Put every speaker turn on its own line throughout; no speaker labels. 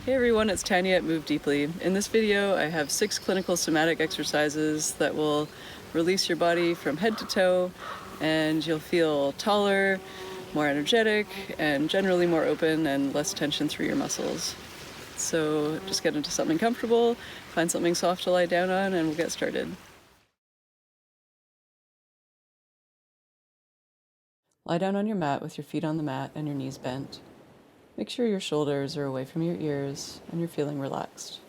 Hey everyone, it's Tanya at Move Deeply. In this video, I have 6 clinical somatic exercises that will release your body from head to toe, and you'll feel taller, more energetic, and generally more open and less tension through your muscles. So just get into something comfortable, find something soft to lie down on, and we'll get started. Lie down on your mat with your feet on the mat and your knees bent. Make sure your shoulders are away from your ears and you're feeling relaxed.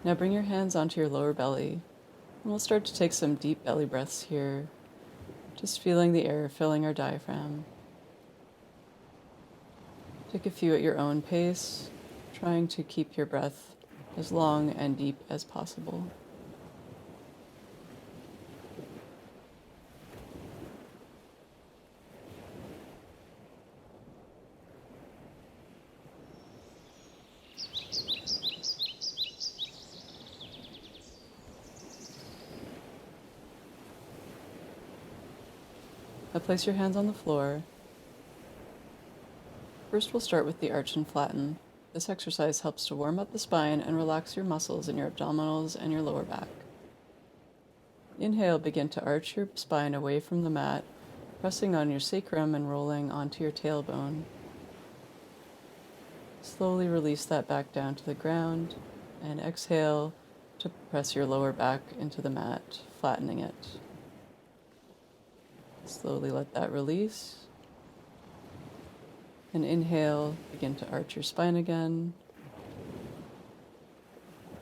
Now bring your hands onto your lower belly, and we'll start to take some deep belly breaths here, just feeling the air filling our diaphragm. Take a few at your own pace, trying to keep your breath as long and deep as possible. Now place your hands on the floor. First, we'll start with the arch and flatten. This exercise helps to warm up the spine and relax your muscles in your abdominals and your lower back. Inhale, begin to arch your spine away from the mat, pressing on your sacrum and rolling onto your tailbone. Slowly release that back down to the ground, and exhale to press your lower back into the mat, flattening it. Slowly let that release. And inhale, begin to arch your spine again.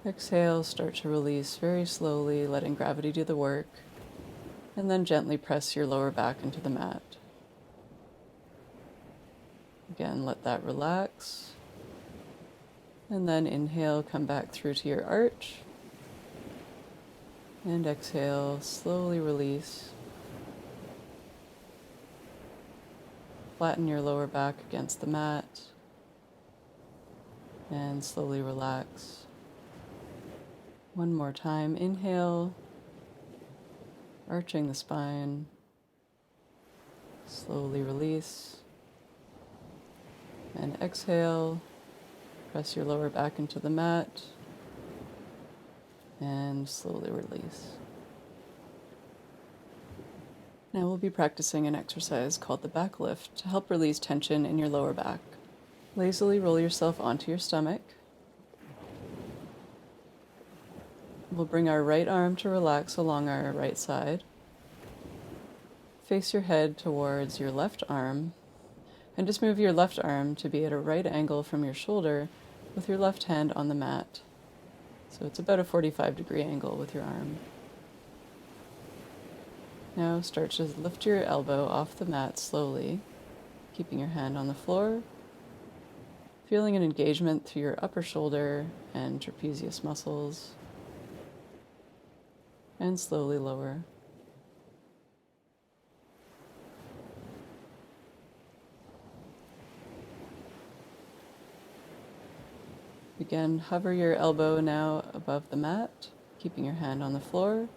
Exhale, start to release very slowly, letting gravity do the work, and then gently press your lower back into the mat. Again, let that relax. And then inhale, come back through to your arch. And exhale, slowly release. Flatten your lower back against the mat. And slowly relax. One more time, inhale, arching the spine. Slowly release. And exhale, press your lower back into the mat. And slowly release. Now we'll be practicing an exercise called the back lift to help release tension in your lower back. Lazily roll yourself onto your stomach. We'll bring our right arm to relax along our right side. Face your head towards your left arm, and just move your left arm to be at a right angle from your shoulder with your left hand on the mat. So it's about a 45-degree angle with your arm. Now start to lift your elbow off the mat slowly, keeping your hand on the floor, feeling an engagement through your upper shoulder and trapezius muscles, and slowly lower. Again, hover your elbow now above the mat, keeping your hand on the floor,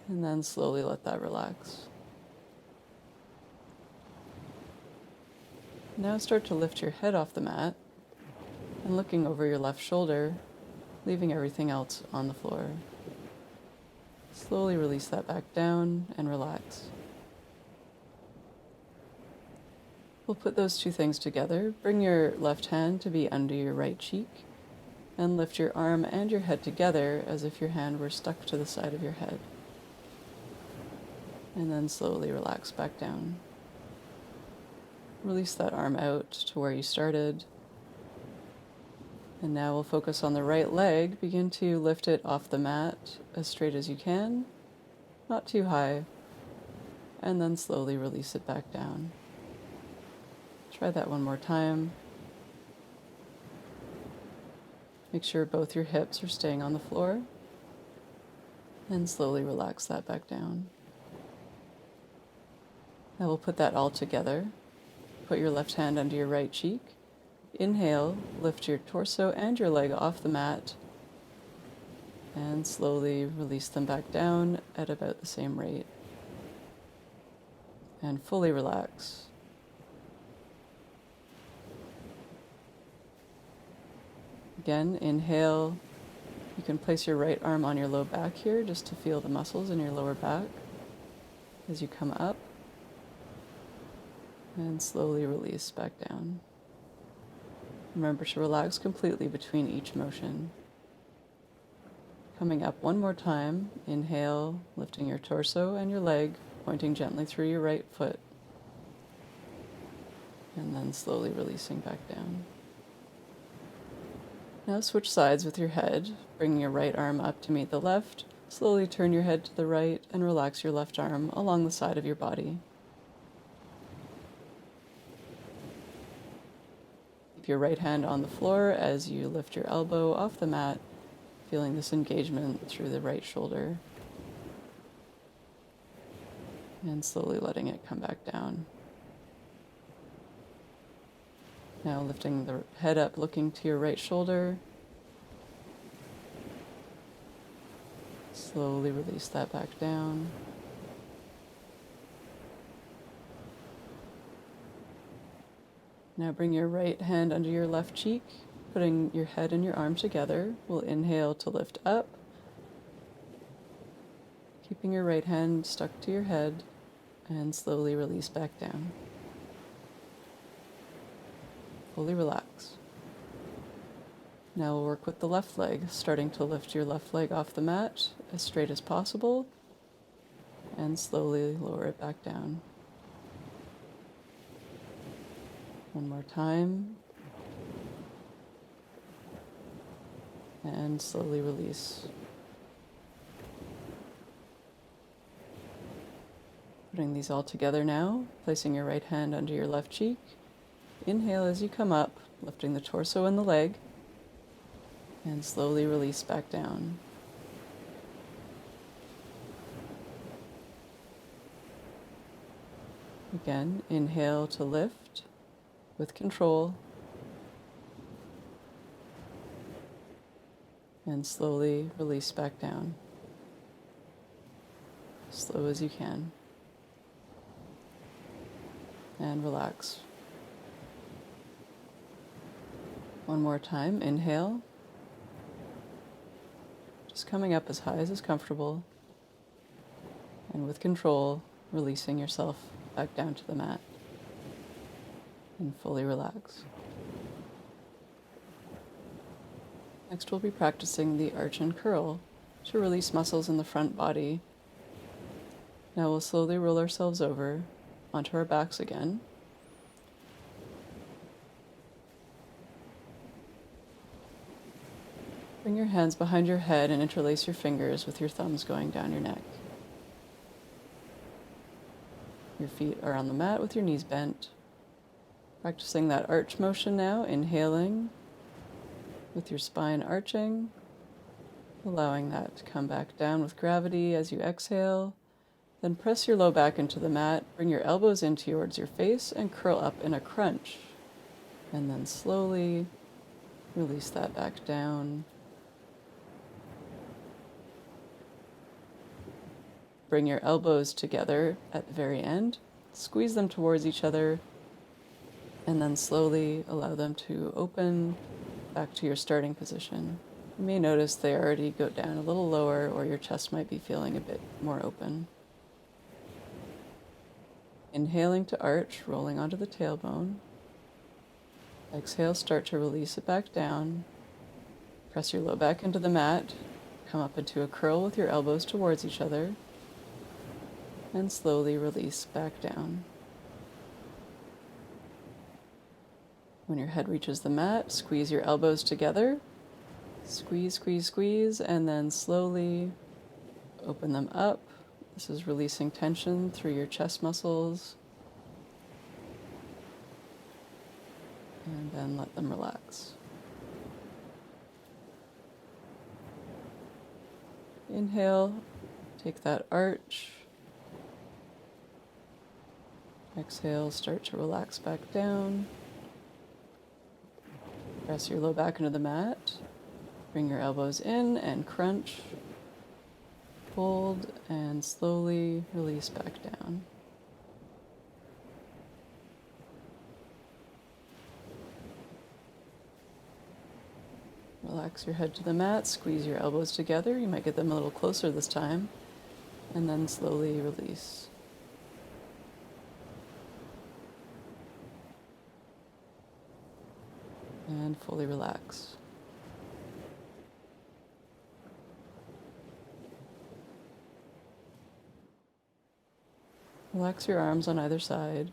and then slowly let that relax. Now start to lift your head off the mat and looking over your left shoulder, leaving everything else on the floor. Slowly release that back down and relax. We'll put those two things together. Bring your left hand to be under your right cheek and lift your arm and your head together as if your hand were stuck to the side of your head. And then slowly relax back down. Release that arm out to where you started. And now we'll focus on the right leg. Begin to lift it off the mat as straight as you can, not too high, and then slowly release it back down. Try that one more time. Make sure both your hips are staying on the floor, and slowly relax that back down. Now we'll put that all together. Put your left hand under your right cheek. Inhale, lift your torso and your leg off the mat, and slowly release them back down at about the same rate. And fully relax. Again, inhale. You can place your right arm on your low back here just to feel the muscles in your lower back as you come up. And slowly release back down. Remember to relax completely between each motion. Coming up one more time, inhale, lifting your torso and your leg, pointing gently through your right foot. And then slowly releasing back down. Now switch sides with your head, bringing your right arm up to meet the left. Slowly turn your head to the right and relax your left arm along the side of your body. Keep your right hand on the floor as you lift your elbow off the mat, feeling this engagement through the right shoulder. And slowly letting it come back down. Now lifting the head up, looking to your right shoulder. Slowly release that back down. Now bring your right hand under your left cheek, putting your head and your arm together. We'll inhale to lift up, keeping your right hand stuck to your head, and slowly release back down. Fully relax. Now we'll work with the left leg, starting to lift your left leg off the mat as straight as possible, and slowly lower it back down. One more time. And slowly release. Putting these all together now, placing your right hand under your left cheek. Inhale as you come up, lifting the torso and the leg, and slowly release back down. Again, inhale to lift with control, and slowly release back down. Slow as you can. And relax. One more time, inhale. Just coming up as high as is comfortable. And with control, releasing yourself back down to the mat. And fully relax. Next, we'll be practicing the arch and curl to release muscles in the front body. Now we'll slowly roll ourselves over onto our backs again. Bring your hands behind your head and interlace your fingers with your thumbs going down your neck. Your feet are on the mat with your knees bent. Practicing that arch motion now, inhaling with your spine arching, allowing that to come back down with gravity as you exhale. Then press your low back into the mat, bring your elbows in towards your face and curl up in a crunch. And then slowly release that back down. Bring your elbows together at the very end, squeeze them towards each other, and then slowly allow them to open back to your starting position. You may notice they already go down a little lower, or your chest might be feeling a bit more open. Inhaling to arch, rolling onto the tailbone. Exhale, start to release it back down. Press your low back into the mat. Come up into a curl with your elbows towards each other. And slowly release back down. When your head reaches the mat, squeeze your elbows together. Squeeze, squeeze, squeeze, and then slowly open them up. This is releasing tension through your chest muscles. And then let them relax. Inhale, take that arch. Exhale, start to relax back down. Press your low back into the mat. Bring your elbows in and crunch. Hold and slowly release back down. Relax your head to the mat, squeeze your elbows together. You might get them a little closer this time, and then slowly release. And fully relax. Relax your arms on either side.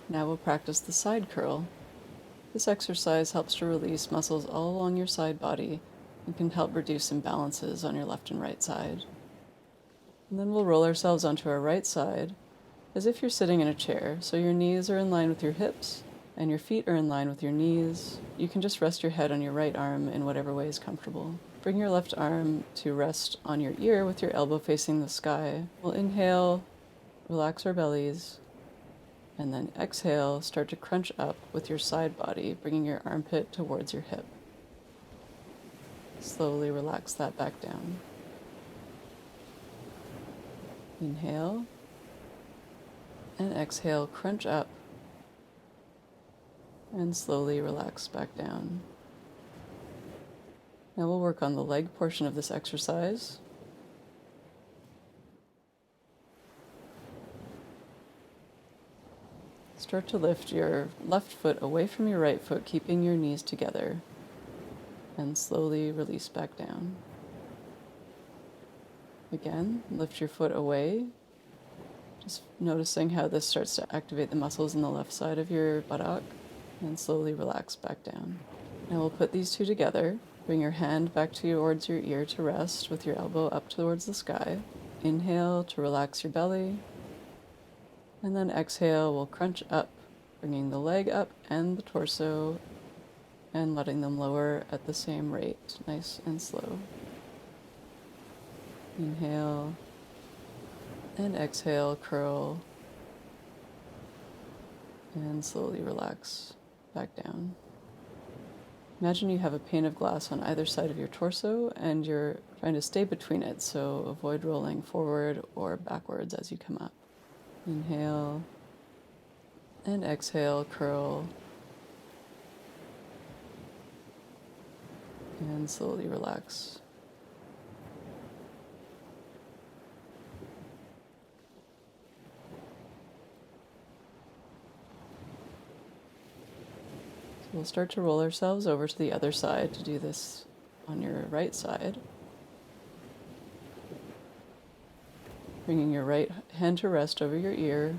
Now we'll practice the side curl. This exercise helps to release muscles all along your side body and can help reduce imbalances on your left and right side. And then we'll roll ourselves onto our right side as if you're sitting in a chair, so your knees are in line with your hips and your feet are in line with your knees. You can just rest your head on your right arm in whatever way is comfortable. Bring your left arm to rest on your ear with your elbow facing the sky. We'll inhale, relax our bellies, and then exhale, start to crunch up with your side body, bringing your armpit towards your hip. Slowly relax that back down. Inhale, and exhale, crunch up, and slowly relax back down. Now we'll work on the leg portion of this exercise. Start to lift your left foot away from your right foot, keeping your knees together, and slowly release back down. Again, lift your foot away, just noticing how this starts to activate the muscles in the left side of your buttock, and slowly relax back down. Now we'll put these two together. Bring your hand back towards your ear to rest with your elbow up towards the sky. Inhale to relax your belly. And then exhale, we'll crunch up, bringing the leg up and the torso and letting them lower at the same rate, nice and slow. Inhale and exhale, curl and slowly relax back down. Imagine you have a pane of glass on either side of your torso and you're trying to stay between it, so avoid rolling forward or backwards as you come up. Inhale and exhale, curl and slowly relax. So we'll start to roll ourselves over to the other side to do this on your right side. Bringing your right hand to rest over your ear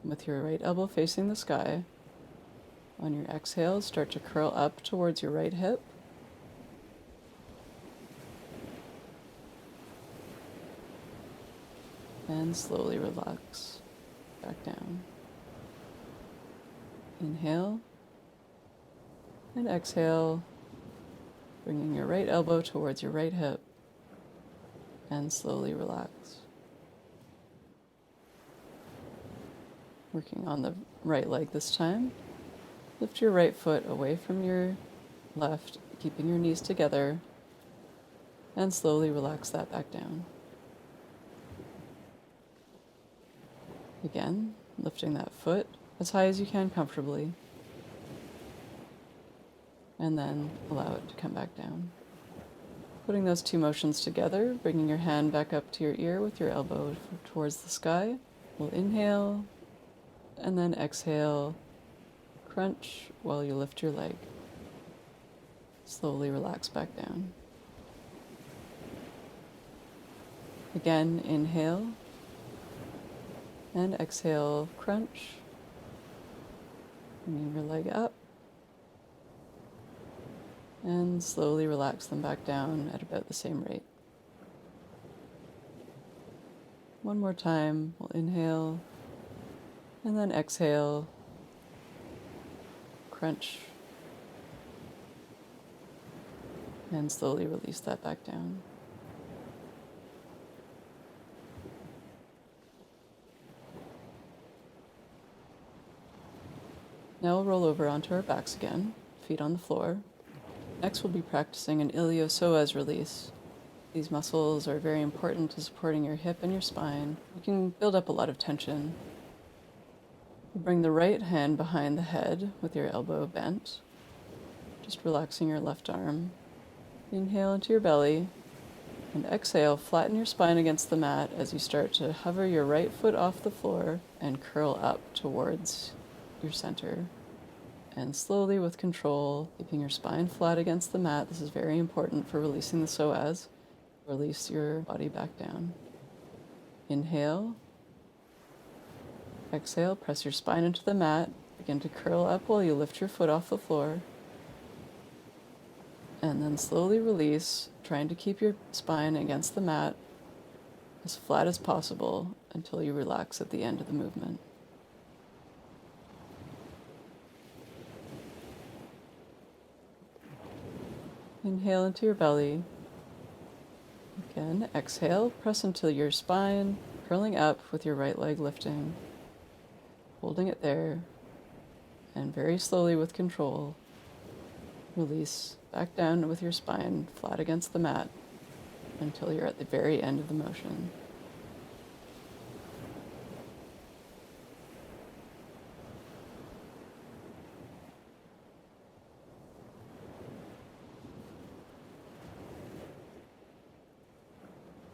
with your right elbow facing the sky. On your exhale, start to curl up towards your right hip. And slowly relax back down. Inhale and exhale, bringing your right elbow towards your right hip and slowly relax. Working on the right leg this time. Lift your right foot away from your left, keeping your knees together, and slowly relax that back down. Again, lifting that foot as high as you can comfortably, and then allow it to come back down. Putting those two motions together, bringing your hand back up to your ear with your elbow towards the sky. We'll inhale, and then exhale, crunch while you lift your leg. Slowly relax back down. Again, inhale, and exhale, crunch, bringing your leg up, and slowly relax them back down at about the same rate. One more time, we'll inhale, and then exhale, crunch, and slowly release that back down. Now we'll roll over onto our backs again, feet on the floor. Next we'll be practicing an Iliopsoas release. These muscles are very important to supporting your hip and your spine. You can build up a lot of tension. We'll bring the right hand behind the head with your elbow bent. just relaxing your left arm. Inhale into your belly, and exhale, flatten your spine against the mat as you start to hover your right foot off the floor and curl up towards your center. And slowly, with control, keeping your spine flat against the mat. This is very important for releasing the psoas. Release your body back down. Inhale. Exhale, press your spine into the mat. Begin to curl up while you lift your foot off the floor. And then slowly release, trying to keep your spine against the mat as flat as possible until you relax at the end of the movement. Inhale into your belly. Again, exhale, press into your spine, curling up with your right leg lifting, holding it there, and very slowly with control, release back down with your spine flat against the mat until you're at the very end of the motion.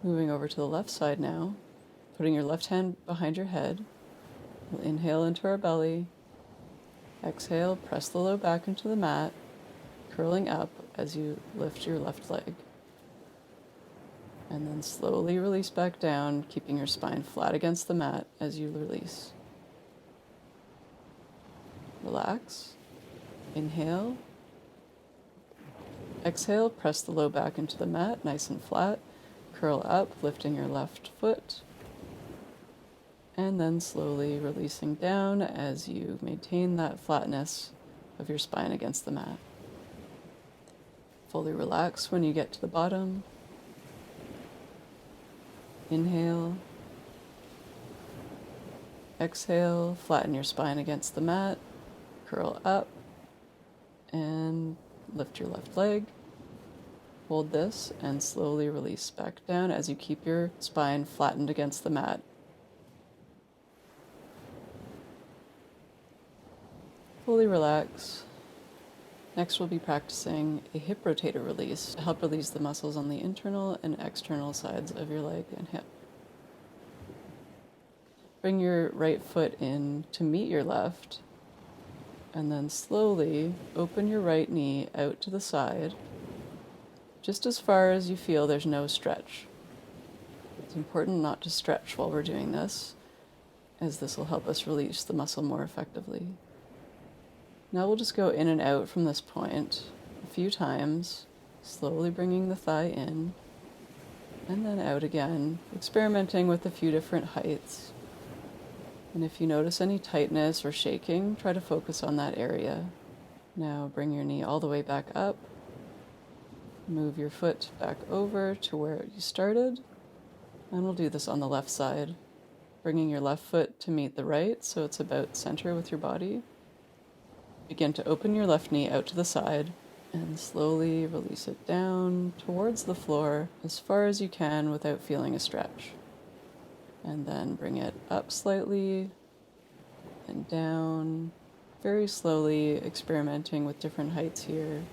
Moving over to the left side now, putting your left hand behind your head. We'll inhale into our belly. Exhale, press the low back into the mat, curling up as you lift your left leg. And then slowly release back down, keeping your spine flat against the mat as you release. Relax. Inhale. Exhale, press the low back into the mat, nice and flat. Curl up, lifting your left foot. And then slowly releasing down as you maintain that flatness of your spine against the mat. Fully relax when you get to the bottom. Inhale. Exhale, flatten your spine against the mat. Curl up and lift your left leg. Hold this and slowly release back down as you keep your spine flattened against the mat. Fully relax. Next, we'll be practicing a hip rotator release to help release the muscles on the internal and external sides of your leg and hip. Bring your right foot in to meet your left, and then slowly open your right knee out to the side, just as far as you feel there's no stretch. It's important not to stretch while we're doing this, as this will help us release the muscle more effectively. Now we'll just go in and out from this point a few times, slowly bringing the thigh in, and then out again, experimenting with a few different heights. And if you notice any tightness or shaking, try to focus on that area. Now bring your knee all the way back up. Move your foot back over to where you started. And we'll do this on the left side, bringing your left foot to meet the right so it's about center with your body. Begin to open your left knee out to the side and slowly release it down towards the floor as far as you can without feeling a stretch. And then bring it up slightly and down, very slowly, experimenting with different heights here.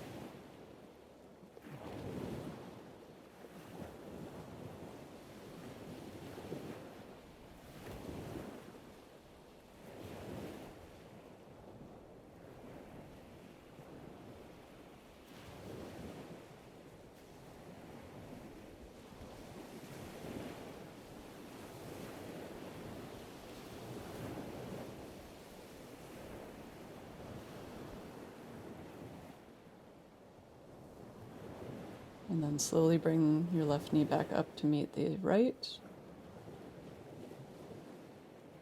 And then slowly bring your left knee back up to meet the right.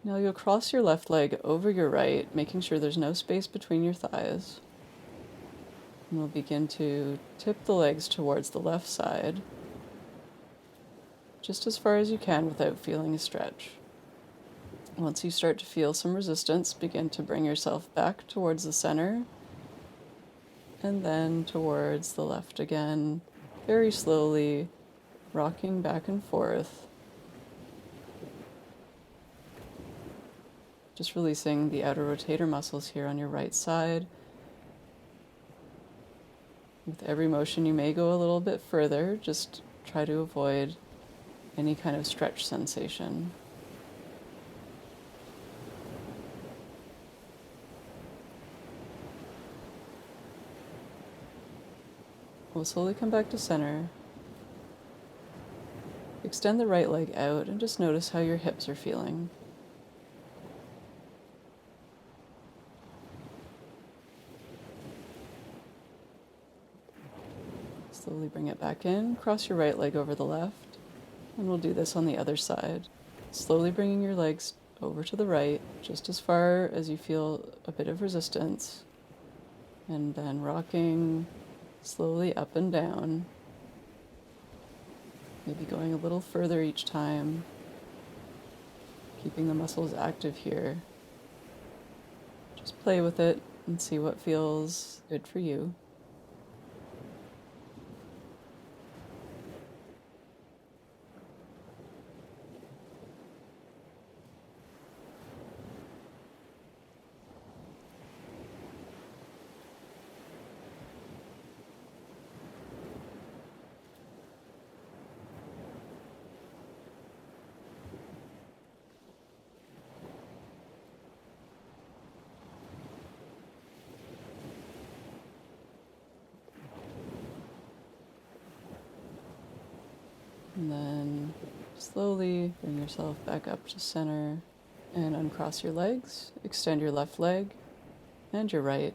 Now you'll cross your left leg over your right, making sure there's no space between your thighs. And we'll begin to tip the legs towards the left side, just as far as you can without feeling a stretch. Once you start to feel some resistance, begin to bring yourself back towards the center, and then towards the left again, very slowly, rocking back and forth. Just releasing the outer rotator muscles here on your right side. With every motion you may go a little bit further, just try to avoid any kind of stretch sensation. We'll slowly come back to center. Extend the right leg out and just notice how your hips are feeling. Slowly bring it back in, cross your right leg over the left, and we'll do this on the other side. Slowly bringing your legs over to the right, just as far as you feel a bit of resistance, and then rocking slowly up and down, maybe going a little further each time, keeping the muscles active here. Just play with it and see what feels good for you. And then slowly bring yourself back up to center and uncross your legs. Extend your left leg and your right.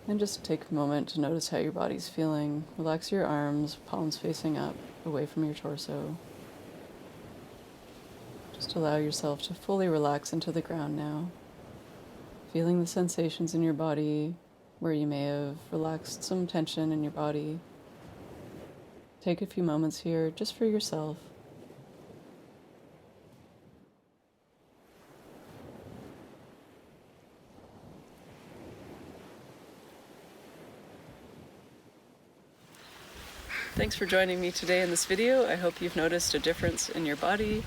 And just take a moment to notice how your body's feeling. Relax your arms, palms facing up, away from your torso. Just allow yourself to fully relax into the ground now. Feeling the sensations in your body where you may have relaxed some tension in your body. Take a few moments here just for yourself. Thanks for joining me today in this video. I hope you've noticed a difference in your body.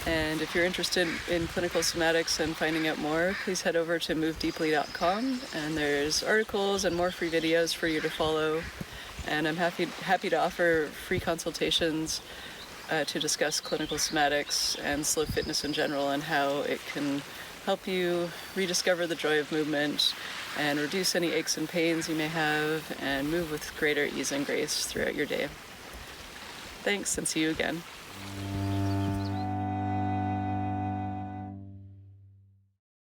And if you're interested in clinical somatics and finding out more, please head over to movedeeply.com, and there's articles and more free videos for you to follow. And I'm happy to offer free consultations to discuss clinical somatics and slow fitness in general, and how it can help you rediscover the joy of movement and reduce any aches and pains you may have, and move with greater ease and grace throughout your day. Thanks, and see you again.